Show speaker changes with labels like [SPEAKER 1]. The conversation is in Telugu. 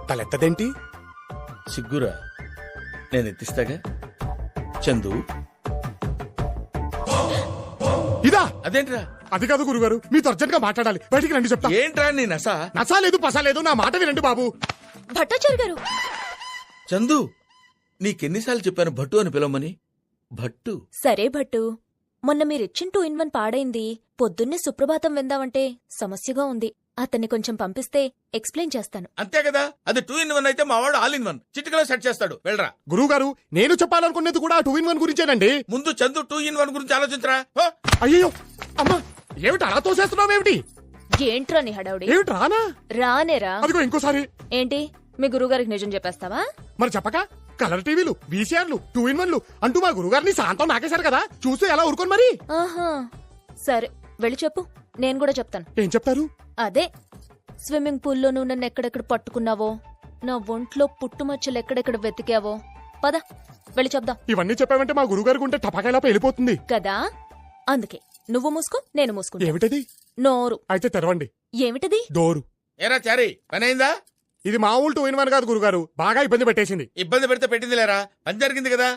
[SPEAKER 1] తలెత్తదేంటి?
[SPEAKER 2] సిగ్గురా, నేను ఎత్తిస్తాగా. చందు,
[SPEAKER 1] ఇదా?
[SPEAKER 2] అదేంట్రా?
[SPEAKER 1] అది కాదు గురుగారు, మీతో అర్జెంట్ గా మాట్లాడాలి. బయటికి రండి చెప్తా.
[SPEAKER 2] ఏంట్రా నీ నసా?
[SPEAKER 1] నసాలేదు పసాలేదు, నా మాట వినండి బాబు.
[SPEAKER 3] భట్టాచారి గారు.
[SPEAKER 2] చందు, నీకెన్నిసార్లు చెప్పాను భట్టు అని పిలవమని? భట్టు.
[SPEAKER 3] సరే భట్టు, మొన్న మీరిచ్చిన 2-in-1 పాడైంది. పొద్దున్నే సుప్రభాతం విందామంటే సమస్యగా ఉంది. అతన్ని కొంచెం పంపిస్తే ఎక్స్ప్లెయిన్ చేస్తాను.
[SPEAKER 2] అంతే కదా, అది 2-in-1 అయితే మా వాడు all-in-1 చిటికలో సెట్ చేస్తాడు. వెళ్ళరా.
[SPEAKER 1] గురువుగారు, నేను చెప్పాలనుకునేది కూడా 2-in-1 గురించేనండి.
[SPEAKER 2] ముందు చందు 2-in-1 గురించి ఆలోచించరా.
[SPEAKER 1] అయ్యో అమ్మా, ఏమిటి అలా తోసేస్తున్నావేమిటి?
[SPEAKER 3] ఏంట్రా నీ హడావుడి?
[SPEAKER 1] ఏమిటి రానా?
[SPEAKER 3] రానేరా.
[SPEAKER 1] అదిగో ఇంకోసారి.
[SPEAKER 3] ఏంటి, మీ గురువుగారికి నిజం చెప్పేస్తావా?
[SPEAKER 1] మరి చెప్పక కలర్ టీవీలు, వీసీఆర్లు, 2-in-1లు అంటూ మా గురుగారిని శాంతం నాకేశారు కదా, చూస్తూ ఎలా ఊరుకోను మరి.
[SPEAKER 3] ఆహా, సరే వెళ్ళి చెప్పు, నేను కూడా చెప్తాను.
[SPEAKER 1] ఏం చెప్తారు?
[SPEAKER 3] అదే, స్విమ్మింగ్ పూల్లో నువ్వు నన్ను ఎక్కడెక్కడ పట్టుకున్నావో, నా ఒంట్లో పుట్టుమచ్చలు ఎక్కడెక్కడ వెతికావో, పద వెళ్ళి చెప్దాం.
[SPEAKER 1] ఇవన్నీ చెప్పావంటే మా గురుగారికి ఉంటే టపాకాయలా వెళ్ళిపోతుంది
[SPEAKER 3] కదా, అందుకే నువ్వు మూసుకో, నేను మూసుకుంటా.
[SPEAKER 1] ఏమిటది?
[SPEAKER 3] నోరు.
[SPEAKER 1] అయితే తెరవండి.
[SPEAKER 3] ఏమిటది?
[SPEAKER 1] డోరు.
[SPEAKER 2] ఏరా చారి, పని అయిందా?
[SPEAKER 1] ఇది మామూలు 2-in-1 కాదు గురుగారు, బాగా ఇబ్బంది పెట్టేసింది.
[SPEAKER 2] ఇబ్బంది పెడితే పెట్టింది లేరా, పని జరిగింది కదా.